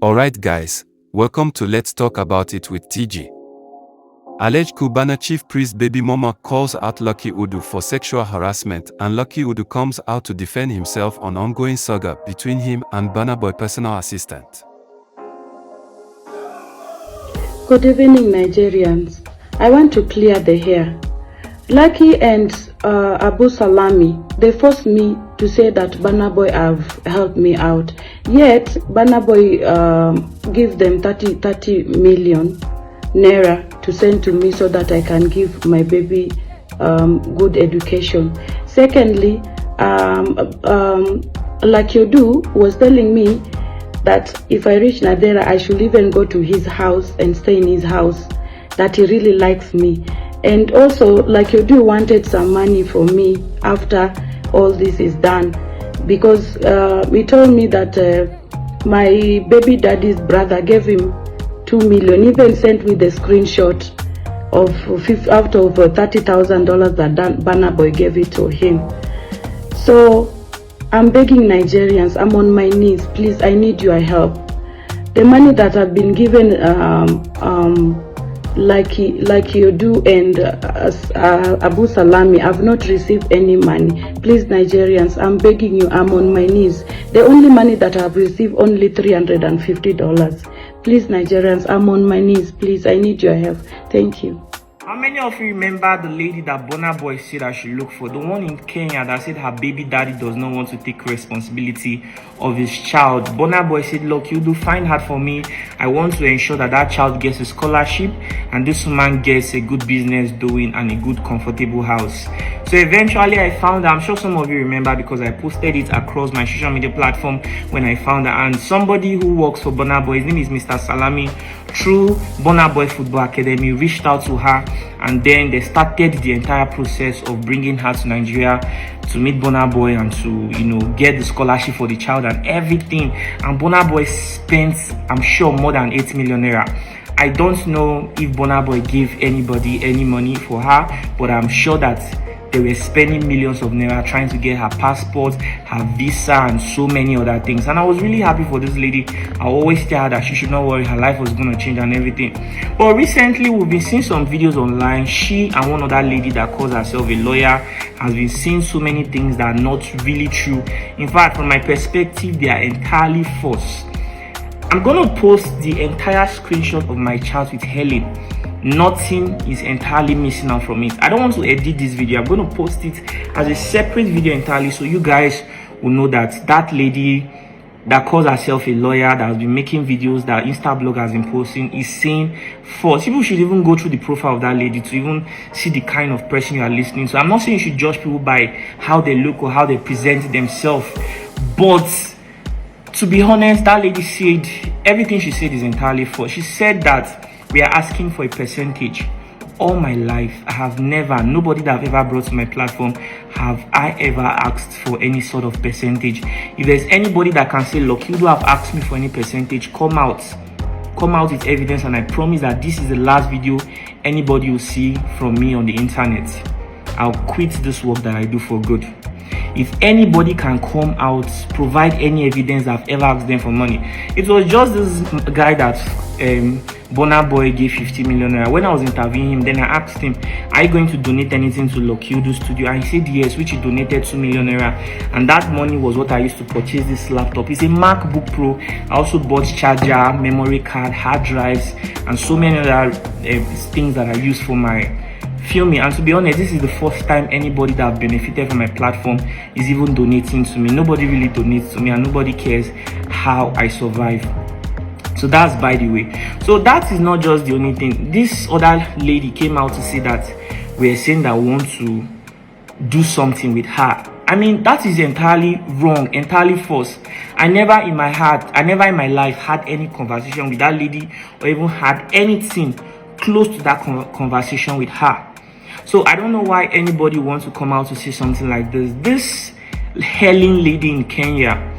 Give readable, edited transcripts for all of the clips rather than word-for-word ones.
Alright guys, welcome to Let's Talk About It with TG. Alleged Cubana Chiefpriest baby mama calls out Lucky Udu for sexual harassment, and Lucky Udu comes out to defend himself on ongoing saga between him and Burna Boy personal assistant. Good evening, Nigerians. I want to clear the air. Lucky and Abu Salami, they forced me to say that Burna Boy have helped me out. Yet, Burna Boy give them 30 million naira to send to me so that I can give my baby good education. Secondly, Lucky Udu was telling me that if I reach Nadera, I should even go to his house and stay in his house, that he really likes me. And also, Lucky Udu wanted some money for me after all this is done, because he told me that my baby daddy's brother gave him 2 million, even sent me the screenshot of out of $30,000 that Burna Boy gave it to him. So I'm begging Nigerians, I'm on my knees, please, I need your help. The money that I've been given Lucky Udu and Abu Salami, I've not received any money. Please, Nigerians, I'm begging you, I'm on my knees. The only money that I've received, only $350. Please, Nigerians, I'm on my knees. Please, I need your help. Thank you. How many of you remember the lady that Burna Boy said I should look for? The one in Kenya that said her baby daddy does not want to take responsibility of his child. Burna Boy said, look, you do find her for me. I want to ensure that that child gets a scholarship and this woman gets a good business doing and a good comfortable house. So eventually I found her. I'm sure some of you remember because I posted it across my social media platform when I found her. And somebody who works for Burna Boy, his name is Mr. Salami, through Burna Boy Football Academy, reached out to her, and then they started the entire process of bringing her to Nigeria to meet Burna Boy and to, get the scholarship for the child and everything. And Burna Boy spent, I'm sure, more than 8 million naira. I don't know if Burna Boy gave anybody any money for her, but I'm sure that they were spending millions of naira trying to get her passport, her visa, and so many other things. And I was really happy for this lady. I always tell her that she should not worry, her life was going to change and everything. But recently, we've been seeing some videos online. She and one other lady that calls herself a lawyer has been seeing so many things that are not really true. In fact, from my perspective, they are entirely false. I'm going to post the entire screenshot of my chat with Helen. Nothing is entirely missing out from it. I don't want to edit this video. I'm going to post it as a separate video entirely, so you guys will know that that lady that calls herself a lawyer, that has been making videos that Instablog has been posting, is saying false. People should even go through the profile of that lady to even see the kind of person you are listening to. I'm not saying you should judge people by how they look or how they present themselves, but to be honest, that lady said everything she said is entirely false. She said that we are asking for a percentage. All my life, I have never, nobody that I've ever brought to my platform, have I ever asked for any sort of percentage. If there's anybody that can say, look, you do have asked me for any percentage, come out with evidence, and I promise that this is the last video anybody will see from me on the internet. I'll quit this work that I do for good. If anybody can come out, provide any evidence I've ever asked them for money. It was just this guy that Burna Boy gave 50 million naira. When I was interviewing him, then I asked him, are you going to donate anything to Lucky Udu studio? And he said yes, which he donated 2 million naira. And that money was what I used to purchase this laptop. It's a MacBook Pro. I also bought charger, memory card, hard drives, and so many other things that I use for my filming. And to be honest, this is the first time anybody that have benefited from my platform is even donating to me. Nobody really donates to me, and nobody cares how I survive. So that's by the way. So that is not just the only thing. This other lady came out to say that we're saying that we want to do something with her. I mean, that is entirely wrong, entirely false. I never in my life had any conversation with that lady, or even had anything close to that conversation with her. So I don't know why anybody wants to come out to say something like this. This Helen lady in Kenya,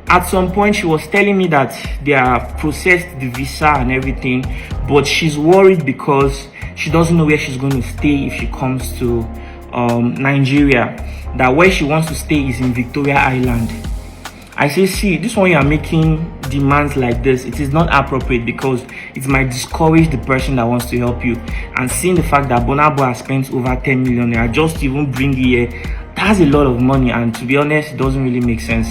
at some point she was telling me that they have processed the visa and everything, but she's worried because she doesn't know where she's going to stay if she comes to Nigeria. That where she wants to stay is in Victoria Island. I say, see, this one you are making demands like this, it is not appropriate because it might discourage the person that wants to help you. And seeing the fact that Burna Boy has spent over 10 million naira just to even bring here, that's a lot of money, and to be honest, it doesn't really make sense.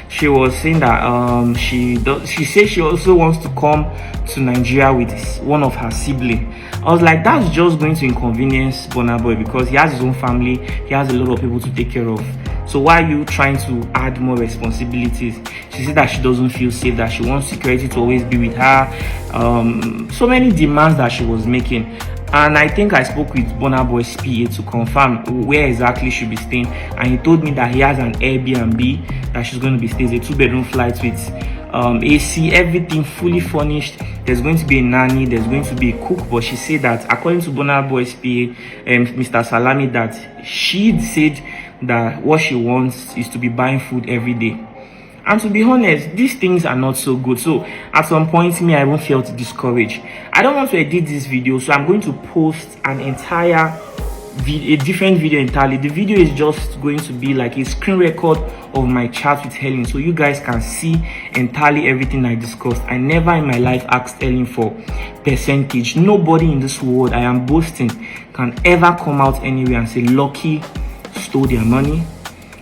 She was saying that she said she also wants to come to Nigeria with one of her siblings. I was like, that's just going to inconvenience Burna Boy because he has his own family, he has a lot of people to take care of. So why are you trying to add more responsibilities? She said that she doesn't feel safe, that she wants security to always be with her. So many demands that she was making. And I think I spoke with Burna Boy's PA to confirm where exactly she'll be staying. And he told me that he has an Airbnb that she's going to be staying, a 2-bedroom flat with AC, everything fully furnished. There's going to be a nanny, there's going to be a cook. But she said that according to Burna Boy's PA, Mr. Salami, that she said that what she wants is to be buying food every day. And to be honest, these things are not so good. So at some point, I even felt discouraged. I don't want to edit this video, so I'm going to post an entire a different video entirely. The video is just going to be like a screen record of my chat with Helen, so you guys can see entirely everything I discussed. I never in my life asked Helen for percentage. Nobody in this world, I am boasting, can ever come out anywhere and say Lucky stole their money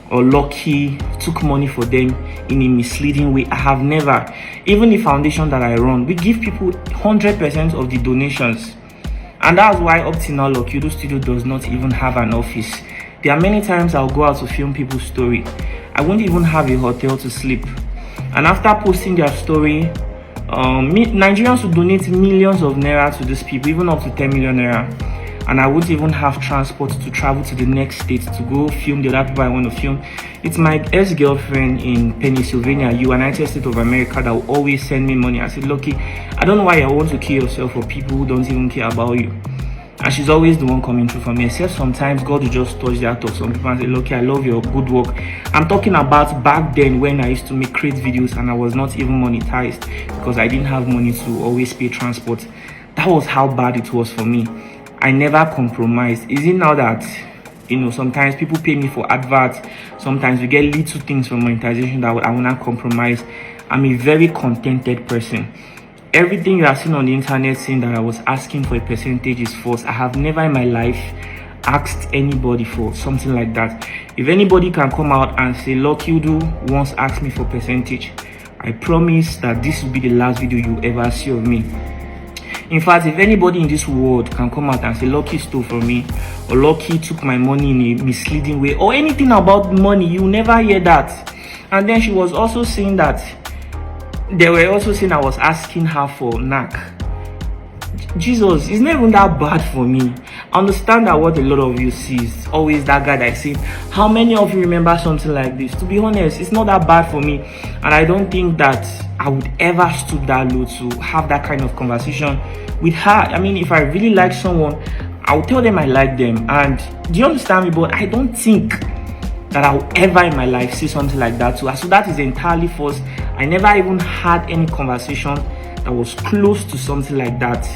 or Lucky took money for them in a misleading way. I have never. Even the foundation that I run, we give people 100% of the donations, and that's why up till now Lucky Udu Studio does not even have an office. There are many times I'll go out to film people's story, I won't even have a hotel to sleep, and after posting their story, Nigerians will donate millions of naira to these people, even up to 10 million naira. And I won't even have transport to travel to the next state to go film the other people I want to film. It's my ex-girlfriend in Pennsylvania, United States of America, that will always send me money. I said, Lucky, I don't know why you want to kill yourself for people who don't even care about you. And she's always the one coming through for me. Except sometimes God will just touch the heart of some people and say, Lucky, I love your good work. I'm talking about back then when I used to make great videos and I was not even monetized because I didn't have money to always pay transport. That was how bad it was for me. I never compromised. Is it now that, sometimes people pay me for adverts, sometimes we get little things from monetization that I will not compromise. I'm a very contented person. Everything you are seeing on the internet saying that I was asking for a percentage is false. I have never in my life asked anybody for something like that. If anybody can come out and say Lucky Udu once asked me for percentage, I promise that this will be the last video you ever see of me. In fact, if anybody in this world can come out and say Lucky stole from me or Lucky took my money in a misleading way or anything about money, you never hear that. And then she was also saying that they were also saying I was asking her for knack. Jesus, it's not even that bad for me. I understand that what a lot of you see is always that guy that say, how many of you remember something like this? To be honest, it's not that bad for me, and I don't think that I would ever stoop that low to have that kind of conversation with her. I mean, if I really like someone, I'll tell them I like them. And do you understand me? But I don't think that I'll ever in my life see something like that too. So that is entirely false. I never even had any conversation that was close to something like that.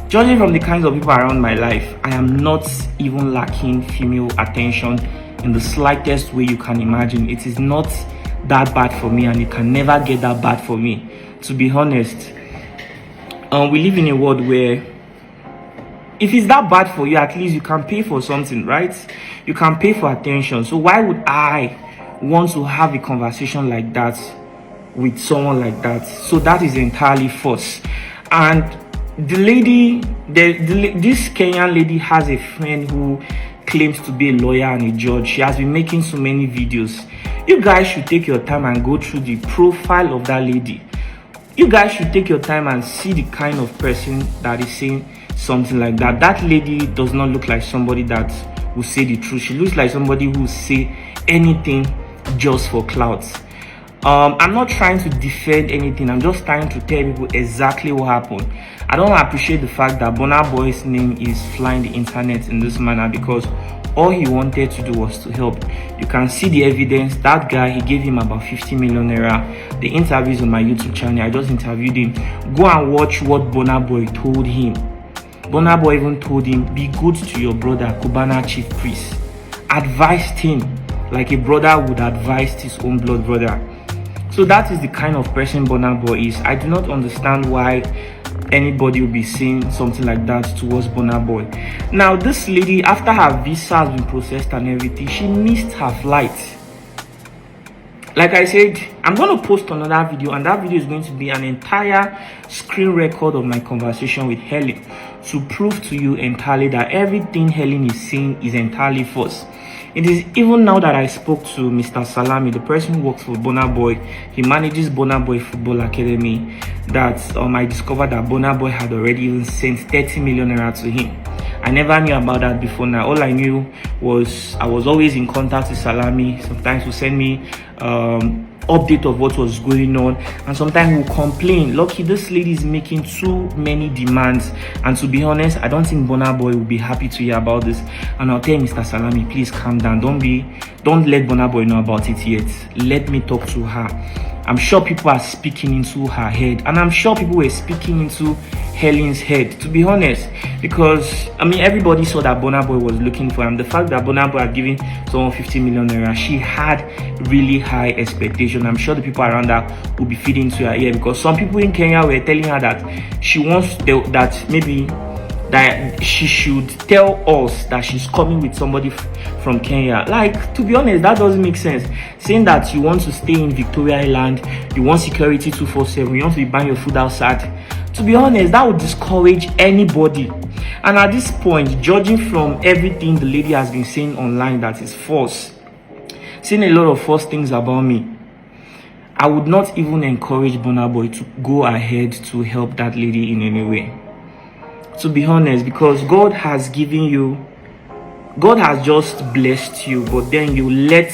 Judging from the kinds of people around my life, I am not even lacking female attention in the slightest way you can imagine. It is not that bad for me, and it can never get that bad for me, to be honest. We live in a world where if it's that bad for you, at least you can pay for something, right? You can pay for attention. So why would I want to have a conversation like that with someone like that? So that is entirely false. And the lady, this Kenyan lady has a friend who claims to be a lawyer and a judge. She has been making so many videos. You guys should take your time and go through the profile of that lady. You guys should take your time and see the kind of person that is saying something like that. That lady does not look like somebody that will say the truth. She looks like somebody who will say anything just for clout. I'm not trying to defend anything. I'm just trying to tell people exactly what happened. I don't appreciate the fact that Burna Boy's name is flying the internet in this manner, because all he wanted to do was to help. You can see the evidence. That guy, he gave him about 50 million naira. The interviews on my YouTube channel, I just interviewed him. Go and watch what Burna Boy told him. Burna Boy even told him, be good to your brother, Cubana Chiefpriest. Advised him like a brother would advise his own blood brother. So that is the kind of person Burna Boy is. I do not understand why anybody will be saying something like that towards Burna Boy. Now, this lady, after her visa has been processed and everything, she missed her flight. Like I said, I'm going to post another video, and that video is going to be an entire screen record of my conversation with Helen to prove to you entirely that everything Helen is saying is entirely false. It is even now that I spoke to Mr. Salami, the person who works for Burna Boy. He manages Burna Boy Football Academy, that I discovered that Burna Boy had already even sent 30 million naira to him. I never knew about that before now. All I knew was I was always in contact with Salami. Sometimes he would send me update of what was going on, and sometimes he would complain, Lucky, this lady is making too many demands. And to be honest, I don't think Burna Boy will be happy to hear about this. And I'll tell Mr. Salami, please calm down. Don't let Burna Boy know about it yet. Let me talk to her. I'm sure people are speaking into her head, and I'm sure people were speaking into Helen's head, to be honest, because everybody saw that Burna Boy was looking for him. The fact that Burna Boy had given someone 50 million naira, she had really high expectation. I'm sure the people around her will be feeding into her ear, because some people in Kenya were telling her that she wants that she should tell us that she's coming with somebody from Kenya. Like, to be honest, that doesn't make sense. Saying that you want to stay in Victoria Island, you want security 247, you want to be buying your food outside. To be honest, that would discourage anybody. And at this point, judging from everything the lady has been saying online that is false, saying a lot of false things about me, I would not even encourage Burna Boy to go ahead to help that lady in any way. To be honest, because God has just blessed you, but then you let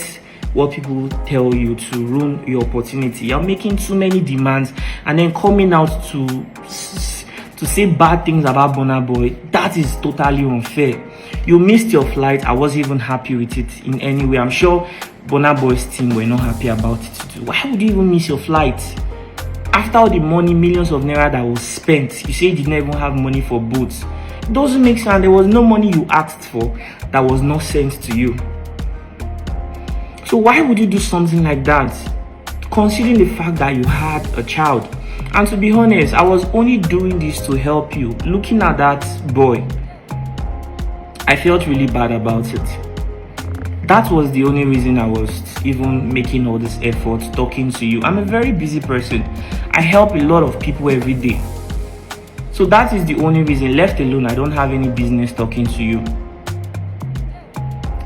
what people tell you to ruin your opportunity. You're making too many demands and then coming out to say bad things about Burna Boy. That is totally unfair. You missed your flight. I wasn't even happy with it in any way. I'm sure Burna Boy's team were not happy about it too. Why would you even miss your flight? After all the money, millions of naira that was spent, you say you did not even have money for boots. It doesn't make sense. There was no money you asked for that was not sent to you. So why would you do something like that, considering the fact that you had a child? And to be honest, I was only doing this to help you. Looking at that boy, I felt really bad about it. That was the only reason I was even making all this effort talking to you. I'm a very busy person. I help a lot of people every day. So that is the only reason. Left alone, I don't have any business talking to you.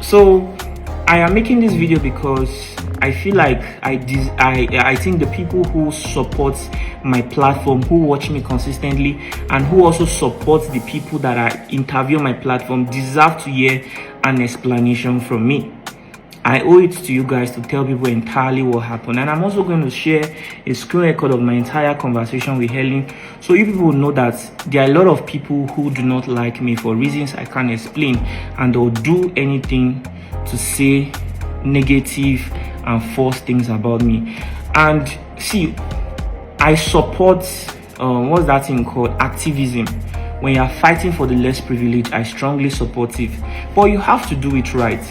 So I am making this video because I feel like I think the people who support my platform, who watch me consistently, and who also support the people that I interview on my platform deserve to hear an explanation from me. I owe it to you guys to tell people entirely what happened. And I'm also going to share a screen record of my entire conversation with Helen, so you people will know that there are a lot of people who do not like me for reasons I can't explain, and they'll do anything to say negative and false things about me. And see, I support what's that thing called, activism. When you're fighting for the less privileged, I strongly support it, but you have to do it right.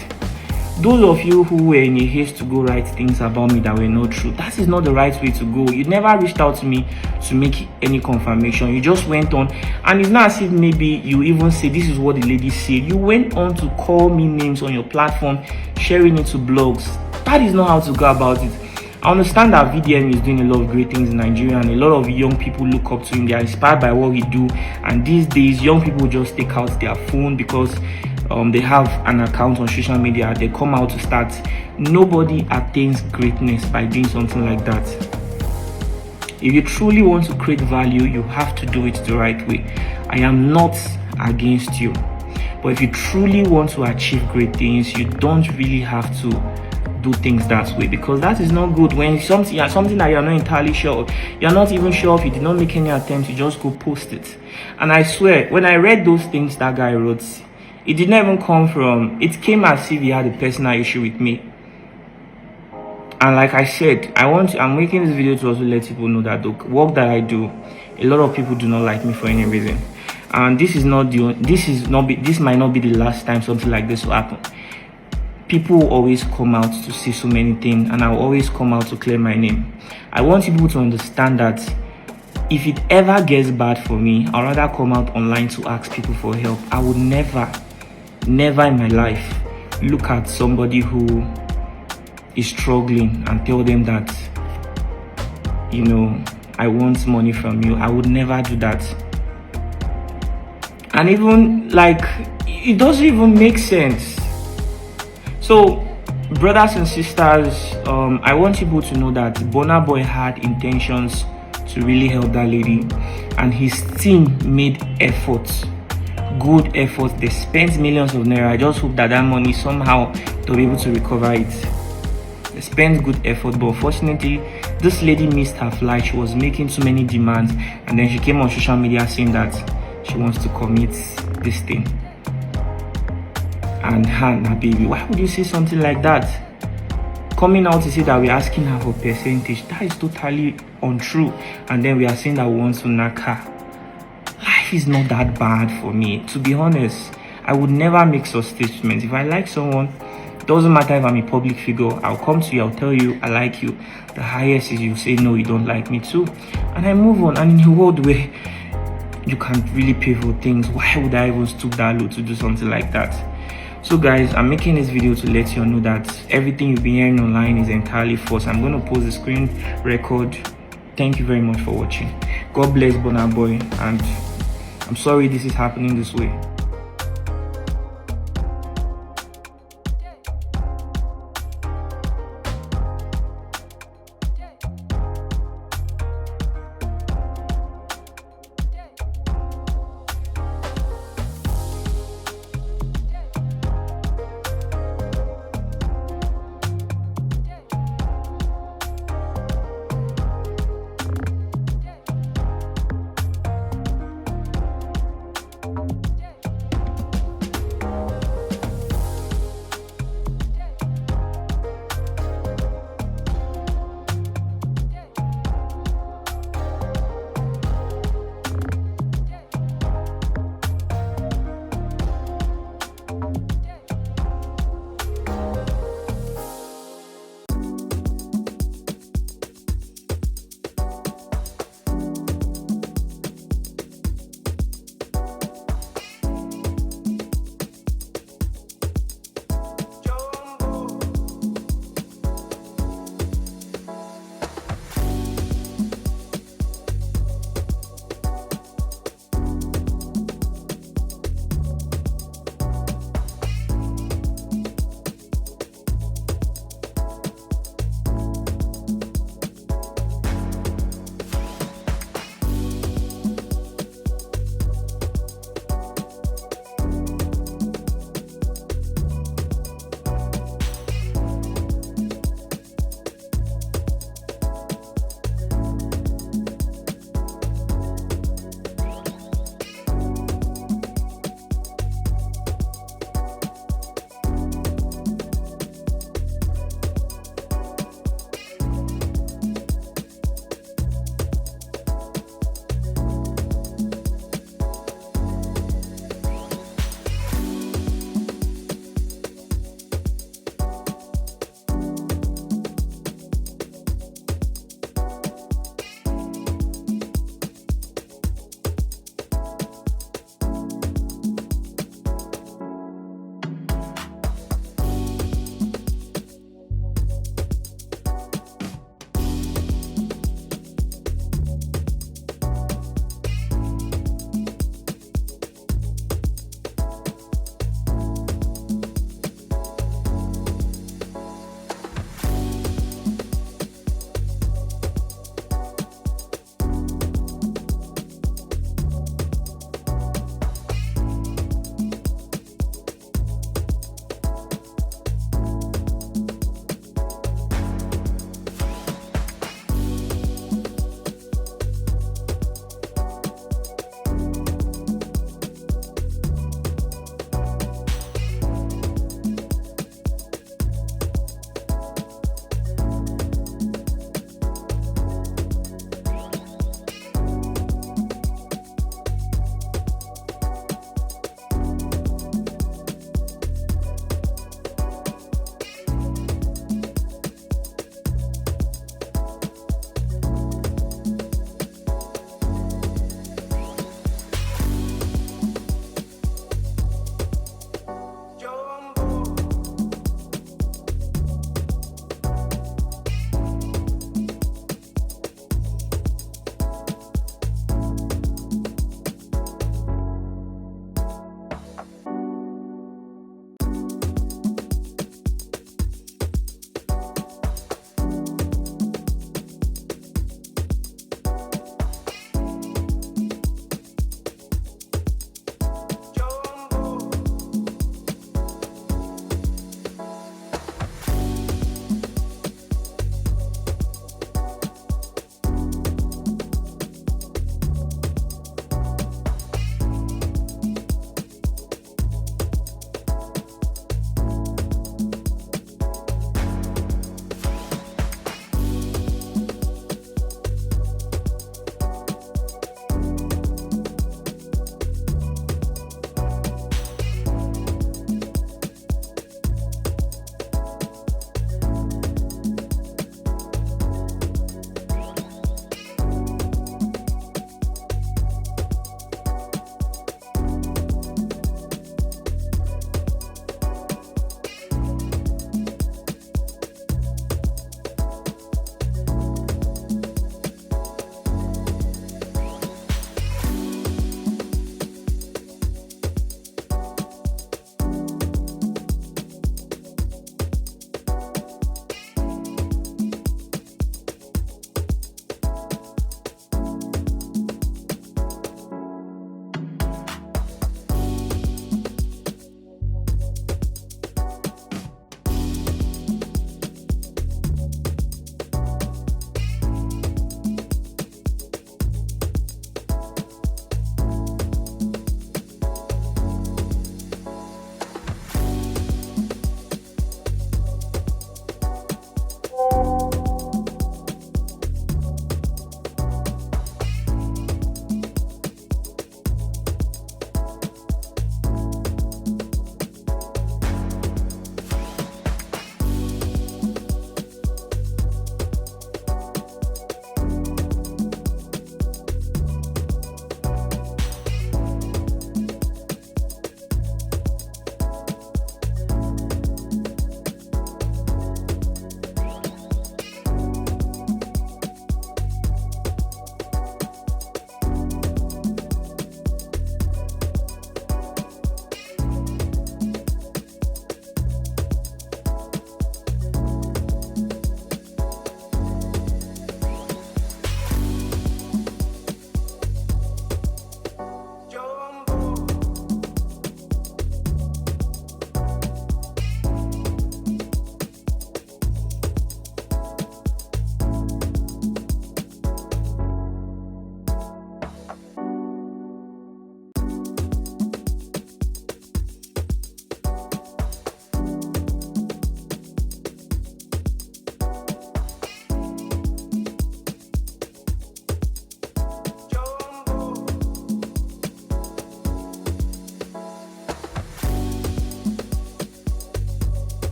Those of you who were in a haste to go write things about me that were not true, that is not the right way to go. You never reached out to me to make any confirmation. You just went on, and it's not as if maybe you even say this is what the lady said. You went on to call me names on your platform, sharing it to blogs. That is not how to go about it. I understand that VDM is doing a lot of great things in Nigeria, and a lot of young people look up to him. They are inspired by what we do, and these days young people just take out their phone because they have an account on social media. They come out to start. Nobody attains greatness by doing something like that. If you truly want to create value, you have to do it the right way. I am not against you, but if you truly want to achieve great things, you don't really have to do things that way, because that is not good. When something that you're not entirely sure of, you're not even sure if you did not make any attempt, you just go post it. And I swear, when I read those things that guy wrote, it did not even come from, it came as if he had a personal issue with me. And like I said, I'm making this video to also let people know that the work that I do, a lot of people do not like me for any reason. And this might not be the last time something like this will happen. people will always come out to say so many things, and I'll always come out to clear my name. I want people to understand that if it ever gets bad for me, I'd rather come out online to ask people for help. I would never in my life look at somebody who is struggling and tell them that, you know, I want money from you. I would never do that. And even like, it doesn't even make sense. So brothers and sisters, I want people to know that Burna Boy had intentions to really help that lady, and his team made efforts, good efforts. They spent millions of naira. I just hope that money somehow they'll be able to recover it. They spent good effort, but unfortunately this lady missed her flight. She was making too many demands, and then she came on social media saying that she wants to commit this thing. And Hannah, baby, why would you say something like that? Coming out to say that we're asking her for percentage, that is totally untrue. And then we are saying that we want to knock her. Life is not that bad for me. To be honest, I would never make such statements. If I like someone, doesn't matter if I'm a public figure, I'll come to you, I'll tell you I like you. The highest is you say no, you don't like me too, and I move on. And in a world where you can't really pay for things, why would I even stoop that low to do something like that? So guys, I'm making this video to let you know that everything you've been hearing online is entirely false. I'm going to post the screen record. Thank you very much for watching. God bless Burna Boy, and I'm sorry this is happening this way.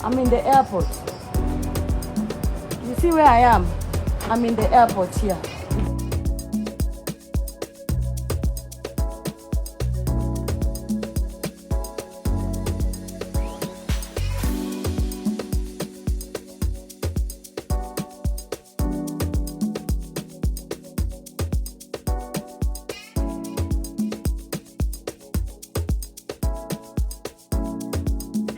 I'm in the airport. You see where I am? I'm in the airport here.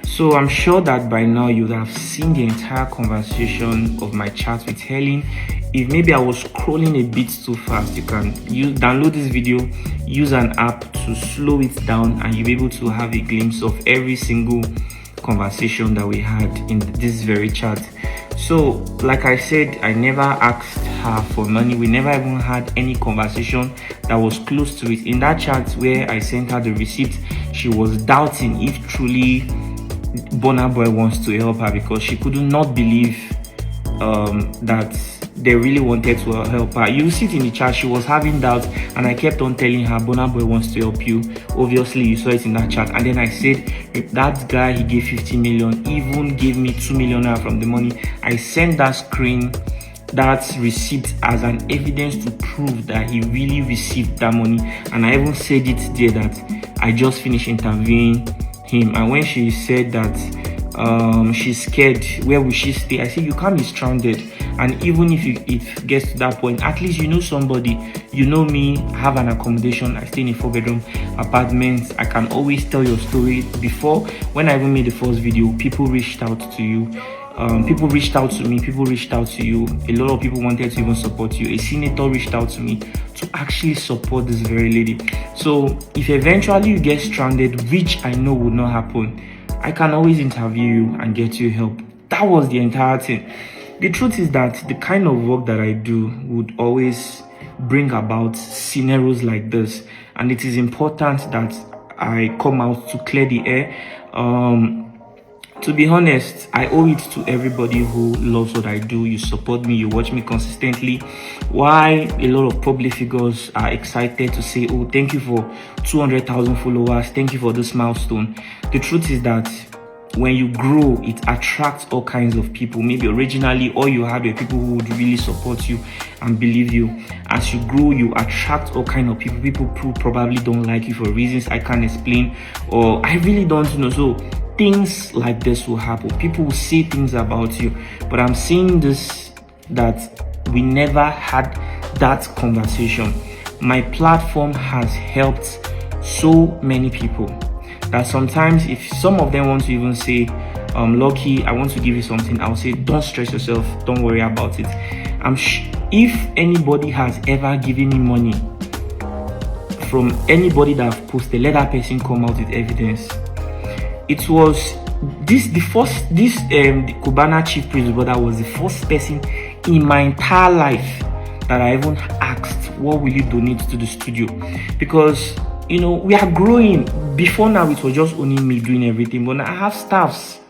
So I'm sure that by now you would have seen the entire conversation of my chat with Helen. If maybe I was scrolling a bit too fast, you can download this video, use an app to slow it down, and you'll be able to have a glimpse of every single conversation that we had in this very chat. So like I said, I never asked her for money. We never even had any conversation that was close to it. In that chat where I sent her the receipt, she was doubting if truly Burna Boy wants to help her, because she could not believe that they really wanted to help her. You see it in the chat, she was having doubts, and I kept on telling her Burna Boy wants to help you. Obviously you saw it in that chat. And then I said, if that guy, he gave 50 million, even gave me 2 million naira from the money. I sent that receipt as an evidence to prove that he really received that money. And I even said it there that I just finished interviewing him. And when she said that she's scared, where will she stay, I said you can't be stranded. And even if it gets to that point, at least you know somebody. You know me, I have an accommodation, I stay in a 4-bedroom apartment. I can always tell your story. Before, when I even made the first video, people reached out to you. People reached out to me, people reached out to you. A lot of people wanted to even support you. A senator reached out to me to actually support this very lady. So if eventually you get stranded, which I know would not happen, I can always interview you and get you help. That was the entire thing. The truth is that the kind of work that I do would always bring about scenarios like this, and it is important that I come out to clear the air. To be honest, I owe it to everybody who loves what I do. You support me, you watch me consistently. Why a lot of public figures are excited to say, oh, thank you for 200,000 followers, thank you for this milestone. The truth is that when you grow, it attracts all kinds of people. Maybe originally all you had were people who would really support you and believe you. As you grow, you attract all kinds of people. People who probably don't like you for reasons I can't explain, or I really don't know. So things like this will happen. People will say things about you. But I'm saying this, that we never had that conversation. My platform has helped so many people that sometimes if some of them want to even say, Lucky, I want to give you something, I'll say, don't stress yourself, don't worry about it. If anybody has ever given me money from anybody that I've posted, let that person come out with evidence. It was the Cubana Chiefpriest brother was the first person in my entire life that I even asked, what will you donate to the studio? Because you know, we are growing. Before now, it was just only me doing everything, but now I have staffs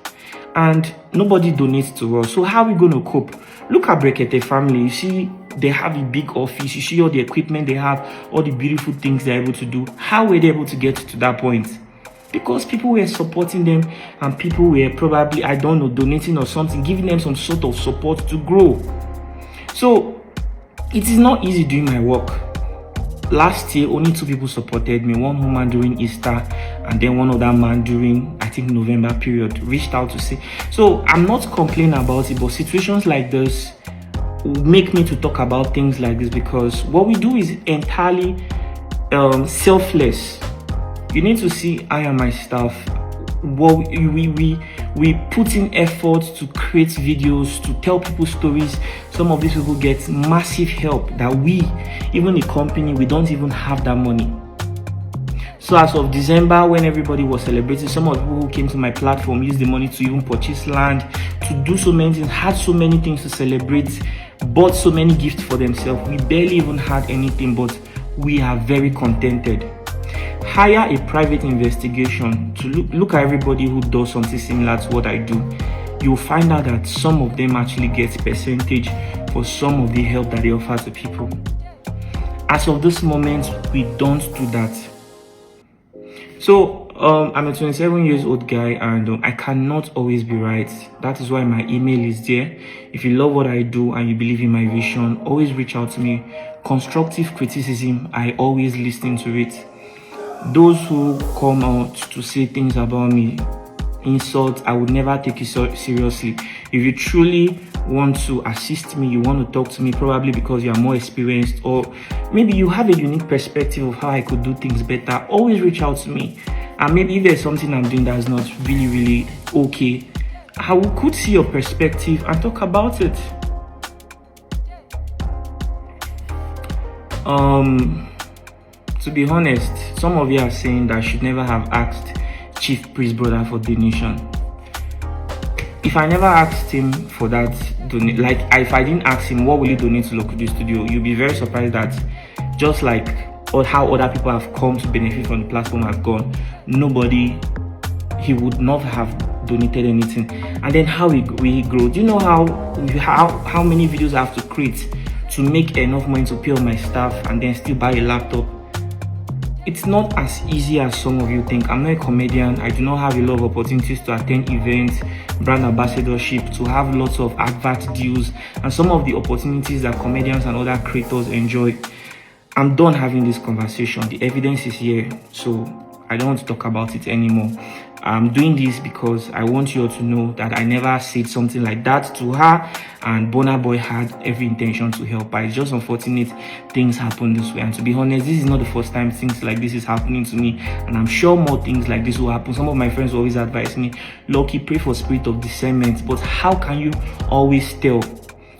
and nobody donates to us. So how are we going to cope? Look at Brekete family. You see, they have a big office. You see all the equipment they have, all the beautiful things they're able to do. How were they able to get to that point? Because people were supporting them, and people were probably, I don't know, donating or something, giving them some sort of support to grow. So it is not easy doing my work. Last year, only 2 people supported me. One woman during Easter, and then one other man during, I think, November period, reached out to say. So I'm not complaining about it, but situations like this make me to talk about things like this, because what we do is entirely selfless. You need to see I and my staff. What we put in effort to create videos, to tell people stories. Some of these people get massive help that we, even the company, we don't even have that money. So as of December, when everybody was celebrating, some of the people who came to my platform used the money to even purchase land, to do so many things, had so many things to celebrate, bought so many gifts for themselves. We barely even had anything, but we are very contented. Hire a private investigation to look at everybody who does something similar to what I do. You'll find out that some of them actually get percentage for some of the help that they offer to people. As of this moment, we don't do that. So I'm a 27 years old guy, and I cannot always be right. That is why my email is there. If you love what I do and you believe in my vision, always reach out to me. Constructive criticism, I always listen to it. Those who come out to say things about me, insult, I would never take it seriously. If you truly want to assist me, you want to talk to me, probably because you are more experienced, or maybe you have a unique perspective of how I could do things better, always reach out to me. And maybe if there's something I'm doing that's not really okay, I could see your perspective and talk about it. To be honest, some of you are saying that I should never have asked Chief Priest brother for donation. If I never asked him for that if I didn't ask him what will he donate to Lucky Udu Studio, you'll be very surprised that just like how other people have come to benefit from the platform have gone, he would not have donated anything. And then how we grow. Do you know how many videos I have to create to make enough money to pay all my staff and then still buy a laptop? It's not as easy as some of you think. I'm not a comedian. I do not have a lot of opportunities to attend events, brand ambassadorship, to have lots of advert deals, and some of the opportunities that comedians and other creators enjoy. I'm done having this conversation. The evidence is here, so I don't want to talk about it anymore. I'm doing this because I want you all to know that I never said something like that to her, and Burna Boy had every intention to help her. It's just unfortunate things happen this way, and to be honest, this is not the first time things like this is happening to me, and I'm sure more things like this will happen. Some of my friends always advise me, Lucky, pray for spirit of discernment, but how can you always tell?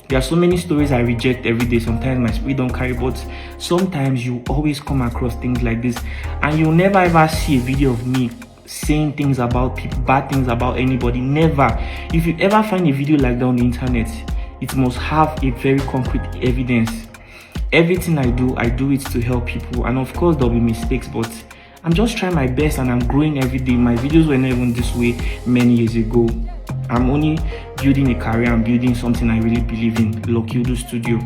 There are so many stories I reject every day. Sometimes my spirit don't carry, but sometimes you always come across things like this, and you'll never ever see a video of me saying things about people, bad things about anybody. Never. If you ever find a video like that on the internet, it must have a very concrete evidence. Everything I do it to help people, and of course there'll be mistakes, but I'm just trying my best and I'm growing every day. My videos were not even this way many years ago. I'm only building a career and building something I really believe in, Lucky Udu Studio.